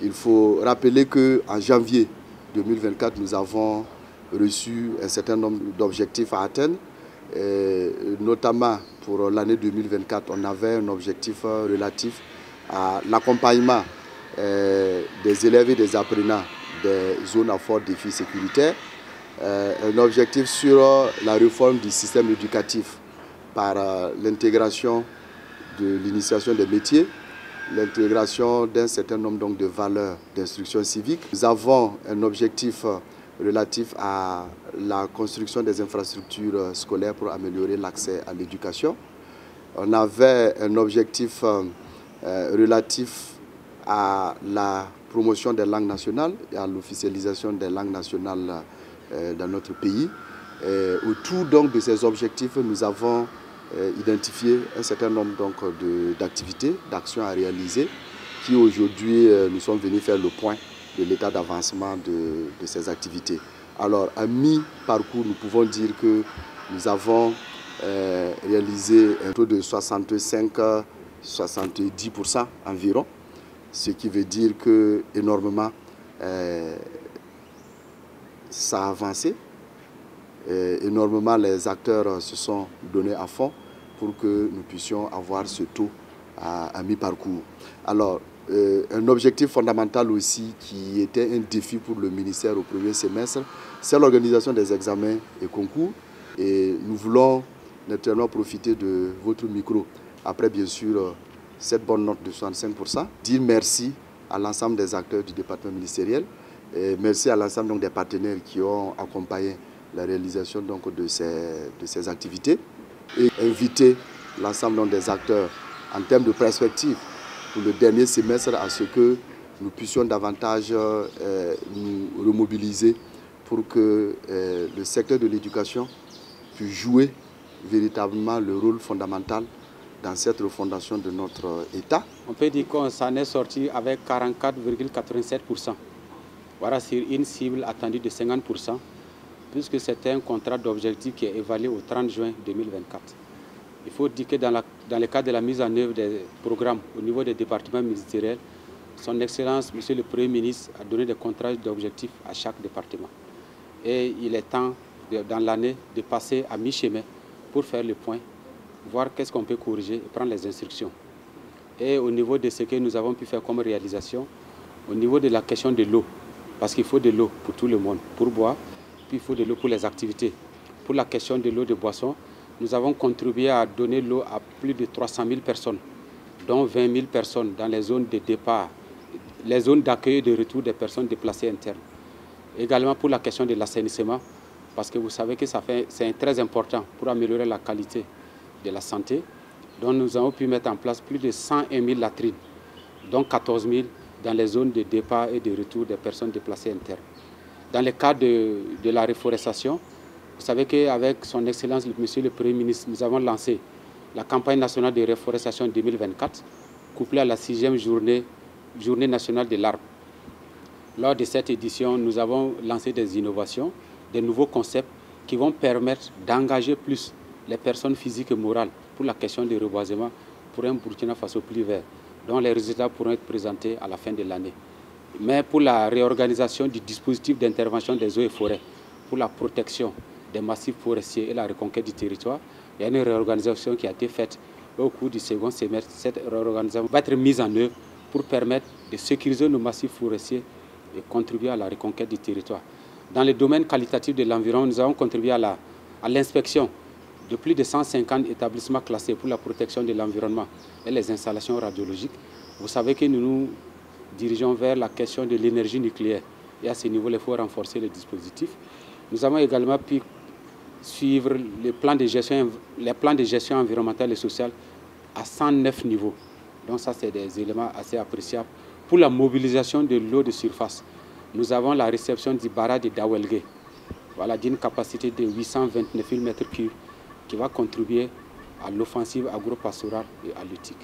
Il faut rappeler qu'en janvier 2024, nous avons reçu un certain nombre d'objectifs à atteindre. Notamment pour l'année 2024, on avait un objectif relatif à l'accompagnement des élèves et des apprenants des zones à fort défi sécuritaire, un objectif sur la réforme du système éducatif par l'intégration de l'initiation des métiers, l'intégration d'un certain nombre de valeurs d'instruction civique. Nous avons un objectif relatif à la construction des infrastructures scolaires pour améliorer l'accès à l'éducation. On avait un objectif relatif à la promotion des langues nationales et à l'officialisation des langues nationales dans notre pays. Autour donc de ces objectifs, nous avons identifié un certain nombre d'activités, d'actions à réaliser, qui aujourd'hui nous sommes venus faire le point de l'état d'avancement de ces activités. Alors, à mi-parcours, nous pouvons dire que nous avons réalisé un taux de 65-70% environ, ce qui veut dire que énormément ça a avancé. Énormément les acteurs se sont donnés à fond pour que nous puissions avoir ce taux à mi-parcours. Alors, un objectif fondamental aussi qui était un défi pour le ministère au premier semestre, c'est l'organisation des examens et concours. Et nous voulons naturellement profiter de votre micro, après bien sûr cette bonne note de 65%, dire merci à l'ensemble des acteurs du département ministériel, et merci à l'ensemble des partenaires qui ont accompagné la réalisation de ces activités et inviter l'ensemble des acteurs en termes de perspective pour le dernier semestre à ce que nous puissions davantage nous remobiliser pour que le secteur de l'éducation puisse jouer véritablement le rôle fondamental dans cette refondation de notre État. On peut dire qu'on s'en est sorti avec 44,87%. Voilà, sur une cible attendue de 50%, puisque c'est un contrat d'objectif qui est évalué au 30 juin 2024. Il faut dire que dans le cadre de la mise en œuvre des programmes au niveau des départements ministériels, son Excellence, Monsieur le Premier ministre, a donné des contrats d'objectifs à chaque département. Et il est temps, dans l'année, de passer à mi-chemin pour faire le point, voir qu'est-ce qu'on peut corriger et prendre les instructions. Et au niveau de ce que nous avons pu faire comme réalisation, au niveau de la question de l'eau, parce qu'il faut de l'eau pour tout le monde, pour boire, puis il faut de l'eau pour les activités. Pour la question de l'eau de boisson, nous avons contribué à donner l'eau à plus de 300 000 personnes, dont 20 000 personnes dans les zones de départ, les zones d'accueil et de retour des personnes déplacées internes. Également pour la question de l'assainissement, parce que vous savez que c'est très important pour améliorer la qualité de la santé. Donc nous avons pu mettre en place plus de 101 000 latrines, dont 14 000 dans les zones de départ et de retour des personnes déplacées internes. Dans le cadre de la reforestation, vous savez qu'avec son Excellence, Monsieur le Premier ministre, nous avons lancé la campagne nationale de reforestation 2024, couplée à la 6e journée nationale de l'arbre. Lors de cette édition, nous avons lancé des innovations, des nouveaux concepts qui vont permettre d'engager plus les personnes physiques et morales pour la question du reboisement pour un Burkina Faso plus vert, dont les résultats pourront être présentés à la fin de l'année. Mais pour la réorganisation du dispositif d'intervention des eaux et forêts, pour la protection des massifs forestiers et la reconquête du territoire, il y a une réorganisation qui a été faite au cours du second semestre. Cette réorganisation va être mise en œuvre pour permettre de sécuriser nos massifs forestiers et contribuer à la reconquête du territoire. Dans le domaine qualitatif de l'environnement, nous avons contribué à l'inspection de plus de 150 établissements classés pour la protection de l'environnement et les installations radiologiques. Vous savez que nous nous dirigeons vers la question de l'énergie nucléaire et à ce niveau, il faut renforcer les dispositifs. Nous avons également pu suivre les plans de gestion environnementale et sociale à 109 niveaux. Donc ça, c'est des éléments assez appréciables. Pour la mobilisation de l'eau de surface, nous avons la réception du barrage de Dawelgue, voilà, d'une capacité de 829 000 m3 qui va contribuer à l'offensive agro-pastorale et halieutique.